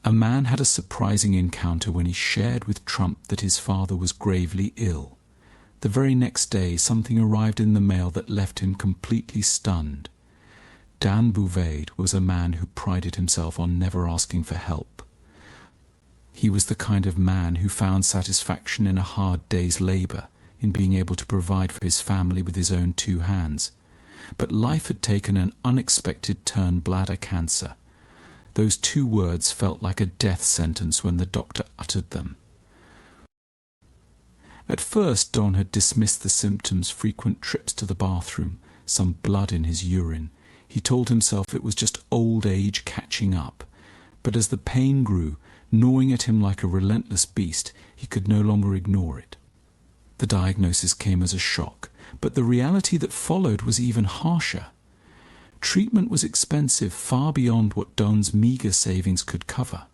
A man had a surprising encounter when he shared with Trump that his father was gravely ill. The very next day, something arrived in the mail that left him completely stunned. Shane Bouvet was a man who prided himself on never asking for help. He was the kind of man who found satisfaction in a hard day's labor, in being able to provide for his family with his own two hands. But life had taken an unexpected turn: bladder cancer. Those two words felt like a death sentence when the doctor uttered them. At first, Don had dismissed the symptoms: frequent trips to the bathroom, some blood in his urine. He told himself it was just old age catching up. But as the pain grew, gnawing at him like a relentless beast, he could no longer ignore it. The diagnosis came as a shock, but the reality that followed was even harsher. Treatment was expensive, far beyond what Don's meagre savings could cover.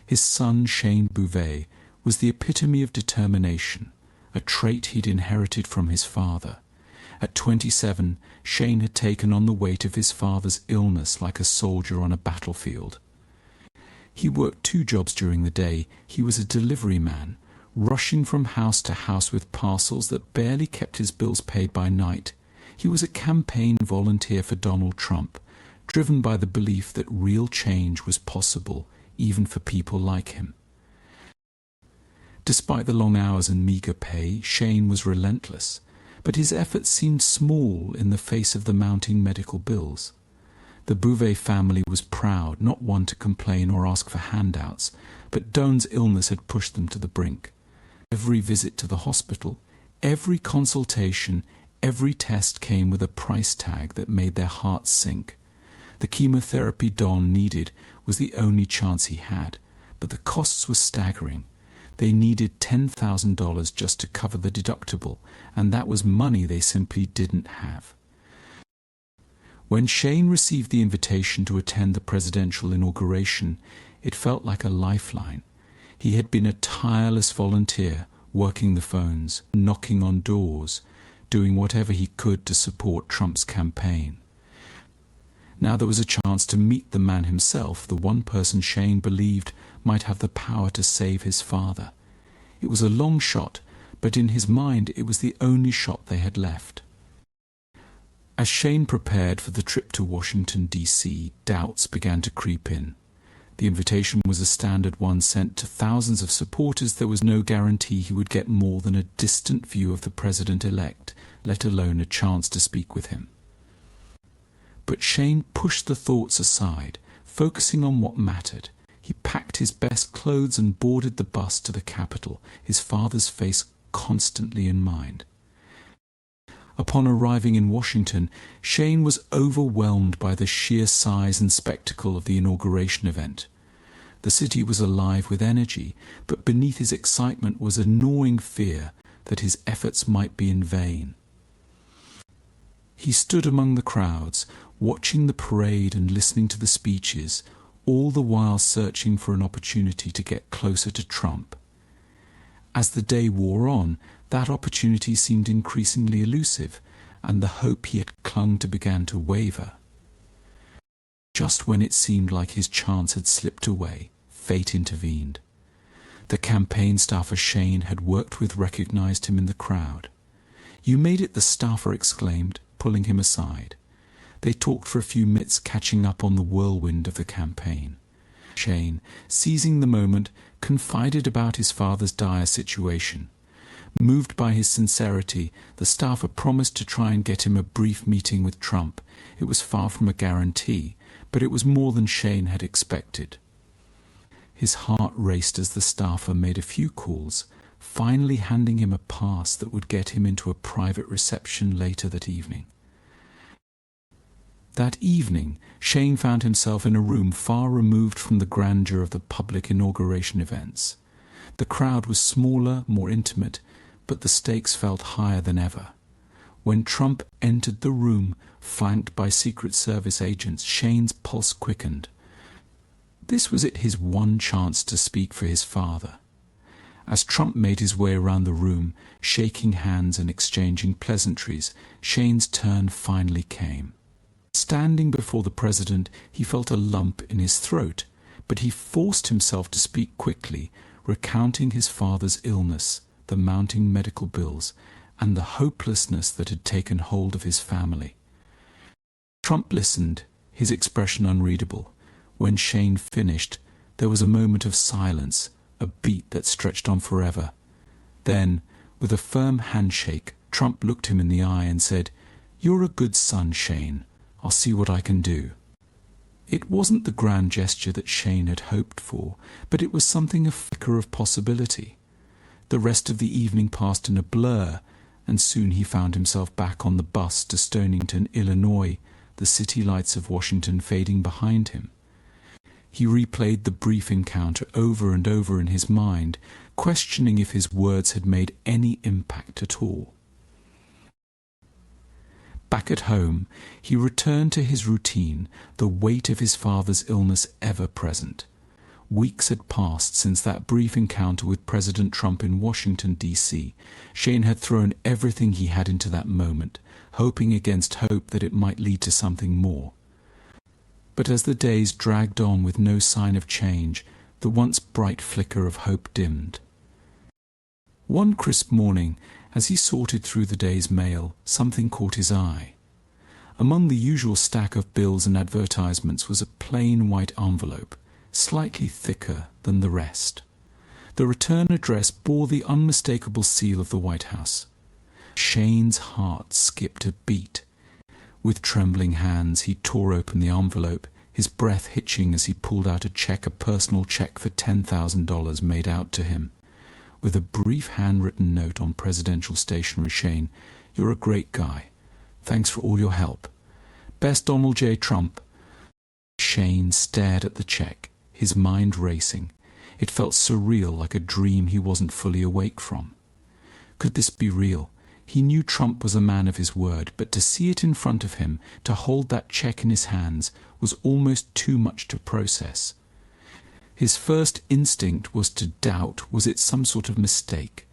His son, Shane Bouvet, was the epitome of determination, a trait he'd inherited from his father. At 27, Shane had taken on the weight of his father's illness like a soldier on a battlefield. He worked 2 jobs during the day. He was a delivery man, rushing from house to house with parcels that barely kept his bills paid by night. He was a campaign volunteer for Donald Trump, driven by the belief that real change was possible, even for people like him. Despite the long hours and meagre pay, Shane was relentless, but his efforts seemed small in the face of the mounting medical bills. The Bouvet family was proud, not one to complain or ask for handouts, but Don's illness had pushed them to the brink. Every visit to the hospital, every consultation, every test came with a price tag that made their hearts sink. The chemotherapy Don needed was the only chance he had, but the costs were staggering. They needed $10,000 just to cover the deductible, and that was money they simply didn't have. When Shane received the invitation to attend the presidential inauguration, it felt like a lifeline. He had been a tireless volunteer, working the phones, knocking on doors, doing whatever he could to support Trump's campaign. Now there was a chance to meet the man himself, the one person Shane believed might have the power to save his father. It was a long shot, but in his mind it was the only shot they had left. As Shane prepared for the trip to Washington, D.C., doubts began to creep in. The invitation was a standard one sent to thousands of supporters. There was no guarantee he would get more than a distant view of the president-elect, let alone a chance to speak with him. But Shane pushed the thoughts aside, focusing on what mattered. He packed his best clothes and boarded the bus to the Capitol, his father's face constantly in mind. Upon arriving in Washington, Shane was overwhelmed by the sheer size and spectacle of the inauguration event. The city was alive with energy, but beneath his excitement was a gnawing fear that his efforts might be in vain. He stood among the crowds, watching the parade and listening to the speeches, all the while searching for an opportunity to get closer to Trump. As the day wore on, that opportunity seemed increasingly elusive, and the hope he had clung to began to waver. Just when it seemed like his chance had slipped away, fate intervened. The campaign staffer Shane had worked with recognized him in the crowd. "You made it," the staffer exclaimed, pulling him aside. They talked for a few minutes, catching up on the whirlwind of the campaign. Shane, seizing the moment, confided about his father's dire situation. Moved by his sincerity, the staffer promised to try and get him a brief meeting with Trump. It was far from a guarantee, but it was more than Shane had expected. His heart raced as the staffer made a few calls, finally handing him a pass that would get him into a private reception later that evening. That evening, Shane found himself in a room far removed from the grandeur of the public inauguration events. The crowd was smaller, more intimate, but the stakes felt higher than ever. When Trump entered the room, flanked by Secret Service agents, Shane's pulse quickened. This was his one chance to speak for his father. As Trump made his way around the room, shaking hands and exchanging pleasantries, Shane's turn finally came. Standing before the president, he felt a lump in his throat, but he forced himself to speak quickly, recounting his father's illness, the mounting medical bills, and the hopelessness that had taken hold of his family. Trump listened, his expression unreadable. When Shane finished, there was a moment of silence, a beat that stretched on forever. Then, with a firm handshake, Trump looked him in the eye and said, "You're a good son, Shane. I'll see what I can do." It wasn't the grand gesture that Shane had hoped for, but it was something a flicker of possibility. The rest of the evening passed in a blur, and soon he found himself back on the bus to Stonington, Illinois, the city lights of Washington fading behind him. He replayed the brief encounter over and over in his mind, questioning if his words had made any impact at all. Back at home, he returned to his routine, the weight of his father's illness ever present. Weeks had passed since that brief encounter with President Trump in Washington, D.C. Shane had thrown everything he had into that moment, hoping against hope that it might lead to something more. But as the days dragged on with no sign of change, the once bright flicker of hope dimmed. One crisp morning, as he sorted through the day's mail, something caught his eye. Among the usual stack of bills and advertisements was a plain white envelope, slightly thicker than the rest. The return address bore the unmistakable seal of the White House. Shane's heart skipped a beat. With trembling hands, he tore open the envelope, his breath hitching as he pulled out a personal check for $10,000 made out to him. With a brief handwritten note on presidential stationery, "Shane, you're a great guy. Thanks for all your help. Best, Donald J. Trump." Shane stared at the check, his mind racing. It felt surreal, like a dream he wasn't fully awake from. Could this be real? He knew Trump was a man of his word, but to see it in front of him, to hold that check in his hands, was almost too much to process. His first instinct was to doubt, was it some sort of mistake?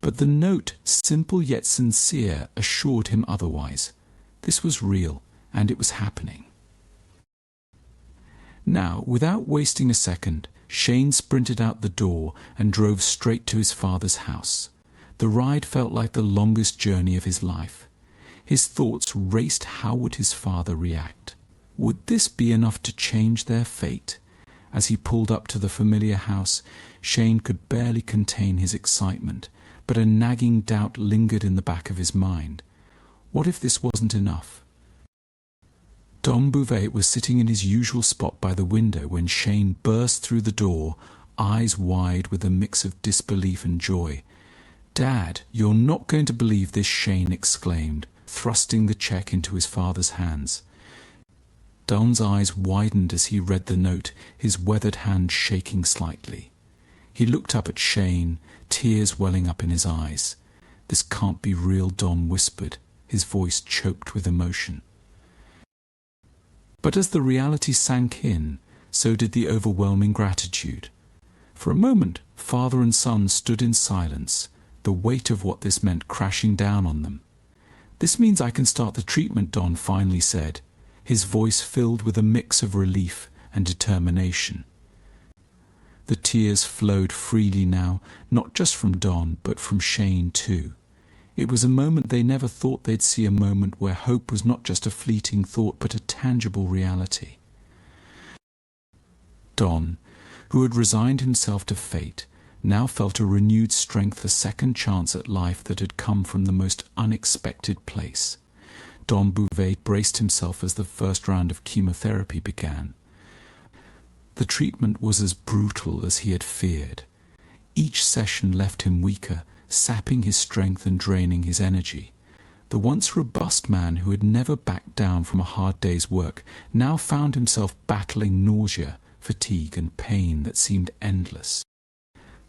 But the note, simple yet sincere, assured him otherwise. This was real, and it was happening. Now, without wasting a second, Shane sprinted out the door and drove straight to his father's house. The ride felt like the longest journey of his life. His thoughts raced. How would his father react? Would this be enough to change their fate? As he pulled up to the familiar house, Shane could barely contain his excitement, but a nagging doubt lingered in the back of his mind. What if this wasn't enough? Don Bouvet was sitting in his usual spot by the window when Shane burst through the door, eyes wide with a mix of disbelief and joy. "Dad, you're not going to believe this," Shane exclaimed, thrusting the check into his father's hands. Don's eyes widened as he read the note, his weathered hand shaking slightly. He looked up at Shane, tears welling up in his eyes. "This can't be real," Don whispered, his voice choked with emotion. But as the reality sank in, so did the overwhelming gratitude. For a moment, father and son stood in silence, the weight of what this meant crashing down on them. "This means I can start the treatment," Don finally said, his voice filled with a mix of relief and determination. The tears flowed freely now, not just from Don, but from Shane too. It was a moment they never thought they'd see, a moment where hope was not just a fleeting thought, but a tangible reality. Don, who had resigned himself to fate, now felt a renewed strength, a second chance at life that had come from the most unexpected place. Don Bouvet braced himself as the first round of chemotherapy began. The treatment was as brutal as he had feared. Each session left him weaker, sapping his strength and draining his energy. The once robust man who had never backed down from a hard day's work now found himself battling nausea, fatigue, and pain that seemed endless.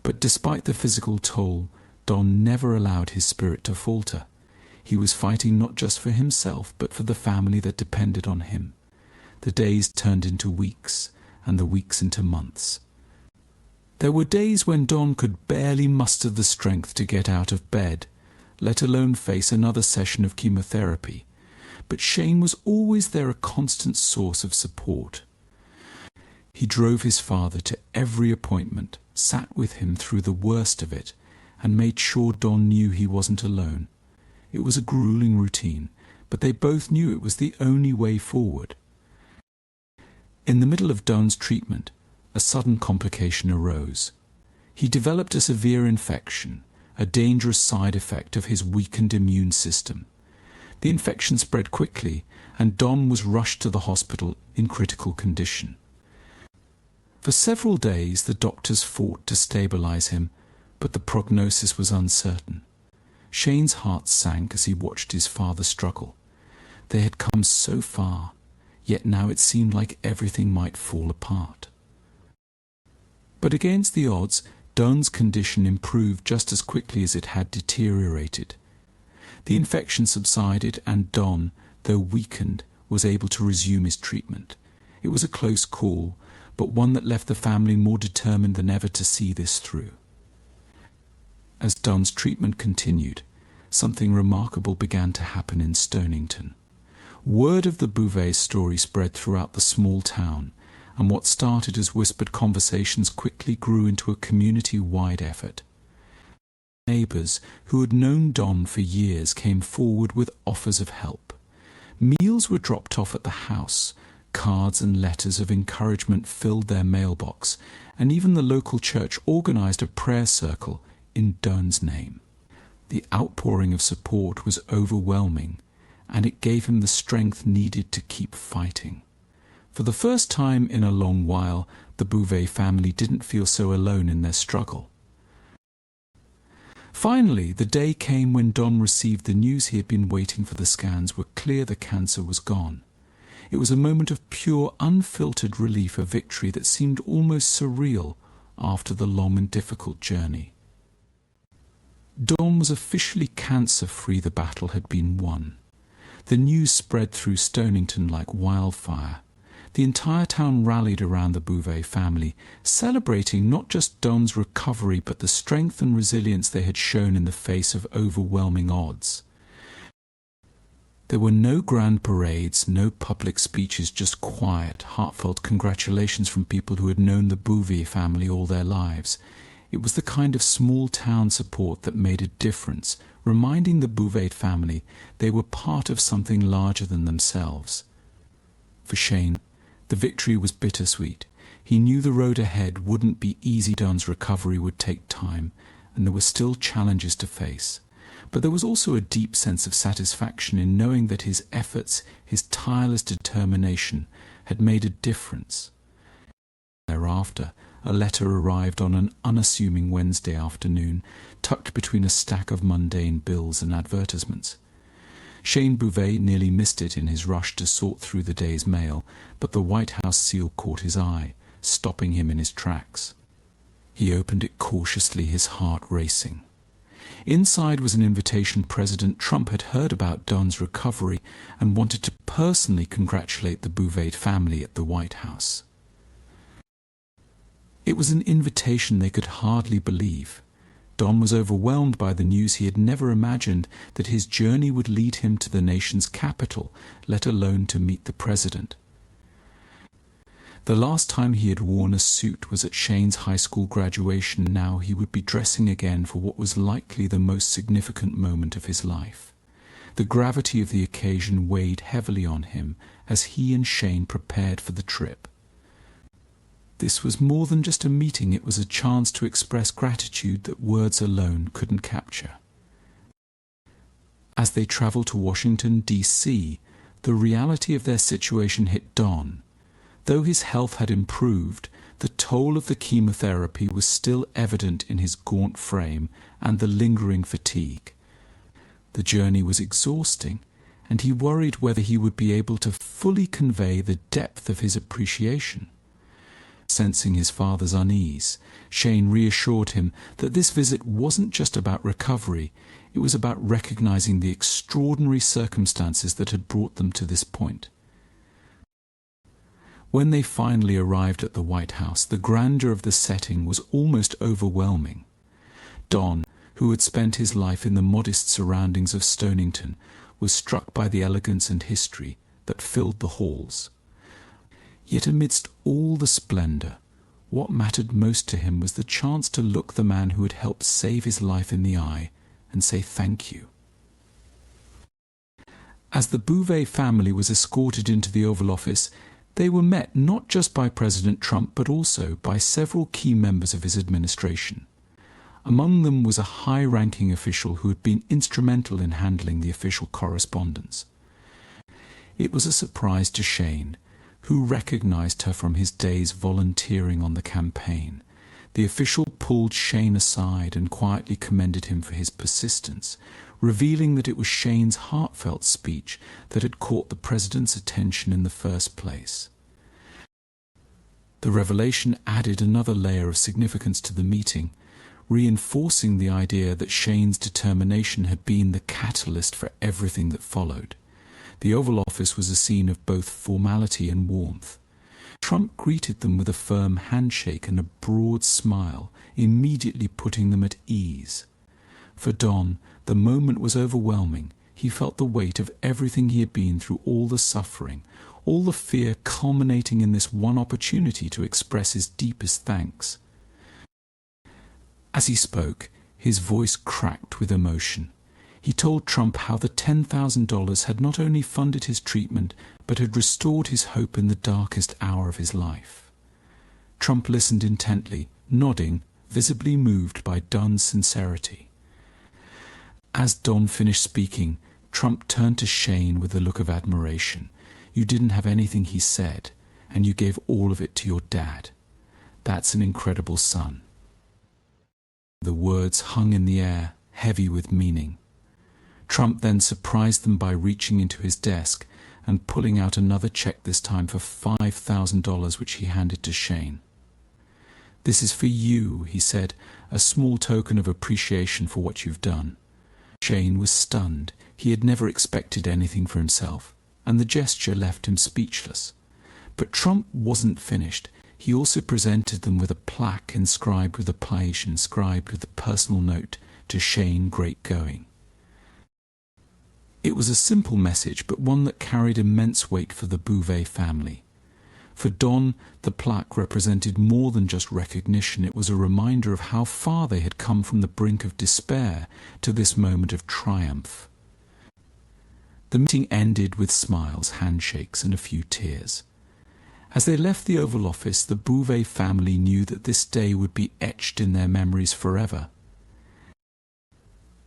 But despite the physical toll, Don never allowed his spirit to falter. He was fighting not just for himself, but for the family that depended on him. The days turned into weeks, and the weeks into months. There were days when Don could barely muster the strength to get out of bed, let alone face another session of chemotherapy. But Shane was always there, a constant source of support. He drove his father to every appointment, sat with him through the worst of it, and made sure Don knew he wasn't alone. It was a grueling routine, but they both knew it was the only way forward. In the middle of Don's treatment, a sudden complication arose. He developed a severe infection, a dangerous side effect of his weakened immune system. The infection spread quickly, and Don was rushed to the hospital in critical condition. For several days the doctors fought to stabilize him, but the prognosis was uncertain. Shane's heart sank as he watched his father struggle. They had come so far, yet now it seemed like everything might fall apart. But against the odds, Don's condition improved just as quickly as it had deteriorated. The infection subsided, and Don, though weakened, was able to resume his treatment. It was a close call, but one that left the family more determined than ever to see this through. As Don's treatment continued, something remarkable began to happen in Stonington. Word of the Bouvet story spread throughout the small town, and what started as whispered conversations quickly grew into a community-wide effort. Neighbours who had known Don for years came forward with offers of help. Meals were dropped off at the house, cards and letters of encouragement filled their mailbox, and even the local church organised a prayer circle in Don's name. The outpouring of support was overwhelming, and it gave him the strength needed to keep fighting. For the first time in a long while, the Bouvet family didn't feel so alone in their struggle. Finally, the day came when Don received the news he had been waiting for. The scans were clear the cancer was gone. It was a moment of pure, unfiltered relief, a victory that seemed almost surreal after the long and difficult journey. Don was officially cancer-free. The battle had been won. The news spread through Stonington like wildfire. The entire town rallied around the Bouvet family, celebrating not just Don's recovery but the strength and resilience they had shown in the face of overwhelming odds. There were no grand parades, no public speeches, just quiet, heartfelt congratulations from people who had known the Bouvet family all their lives. It was the kind of small-town support that made a difference, reminding the Bouvet family they were part of something larger than themselves. For Shane, the victory was bittersweet. He knew the road ahead wouldn't be easy. Don's recovery would take time, and there were still challenges to face. But there was also a deep sense of satisfaction in knowing that his efforts, his tireless determination, had made a difference. Thereafter, a letter arrived on an unassuming Wednesday afternoon, tucked between a stack of mundane bills and advertisements. Shane Bouvet nearly missed it in his rush to sort through the day's mail, but the White House seal caught his eye, stopping him in his tracks. He opened it cautiously, his heart racing. Inside was an invitation. President Trump had heard about Don's recovery and wanted to personally congratulate the Bouvet family at the White House. It was an invitation they could hardly believe. Don was overwhelmed by the news. He had never imagined that his journey would lead him to the nation's capital, let alone to meet the president. The last time he had worn a suit was at Shane's high school graduation. Now he would be dressing again for what was likely the most significant moment of his life. The gravity of the occasion weighed heavily on him as he and Shane prepared for the trip. This was more than just a meeting. It was a chance to express gratitude that words alone couldn't capture. As they traveled to Washington, D.C., the reality of their situation hit Don. Though his health had improved, the toll of the chemotherapy was still evident in his gaunt frame and the lingering fatigue. The journey was exhausting, and he worried whether he would be able to fully convey the depth of his appreciation. Sensing his father's unease, Shane reassured him that this visit wasn't just about recovery. It was about recognizing the extraordinary circumstances that had brought them to this point. When they finally arrived at the White House, the grandeur of the setting was almost overwhelming. Don, who had spent his life in the modest surroundings of Stonington, was struck by the elegance and history that filled the halls. Yet amidst all the splendour, what mattered most to him was the chance to look the man who had helped save his life in the eye and say thank you. As the Bouvet family was escorted into the Oval Office, they were met not just by President Trump but also by several key members of his administration. Among them was a high-ranking official who had been instrumental in handling the official correspondence. It was a surprise to Shane, who recognized her from his days volunteering on the campaign. The official pulled Shane aside and quietly commended him for his persistence, revealing that it was Shane's heartfelt speech that had caught the president's attention in the first place. The revelation added another layer of significance to the meeting, reinforcing the idea that Shane's determination had been the catalyst for everything that followed. The Oval Office was a scene of both formality and warmth. Trump greeted them with a firm handshake and a broad smile, immediately putting them at ease. For Don, the moment was overwhelming. He felt the weight of everything he had been through, all the suffering, all the fear culminating in this one opportunity to express his deepest thanks. As he spoke, his voice cracked with emotion. He told Trump how the $10,000 had not only funded his treatment, but had restored his hope in the darkest hour of his life. Trump listened intently, nodding, visibly moved by Don's sincerity. As Don finished speaking, Trump turned to Shane with a look of admiration. "You didn't have anything," he said, "and you gave all of it to your dad. That's an incredible son." The words hung in the air, heavy with meaning. Trump then surprised them by reaching into his desk and pulling out another check, this time for $5,000, which he handed to Shane. "This is for you," he said, "a small token of appreciation for what you've done." Shane was stunned. He had never expected anything for himself, and the gesture left him speechless. But Trump wasn't finished. He also presented them with a plaque inscribed with a personal note to Shane, "Great going." It was a simple message, but one that carried immense weight for the Bouvet family. For Don, the plaque represented more than just recognition. It was a reminder of how far they had come from the brink of despair to this moment of triumph. The meeting ended with smiles, handshakes, and a few tears. As they left the Oval Office, the Bouvet family knew that this day would be etched in their memories forever.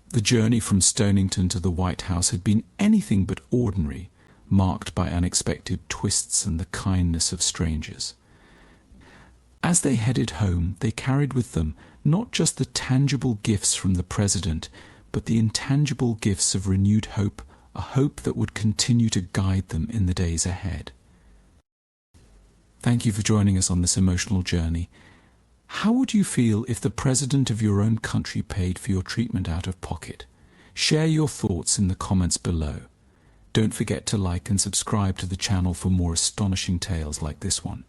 The journey from Stonington to the White House had been anything but ordinary, marked by unexpected twists and the kindness of strangers. As they headed home, they carried with them not just the tangible gifts from the president, but the intangible gifts of renewed hope, a hope that would continue to guide them in the days ahead. Thank you for joining us on this emotional journey. How would you feel if the president of your own country paid for your treatment out of pocket? Share your thoughts in the comments below. Don't forget to like and subscribe to the channel for more astonishing tales like this one.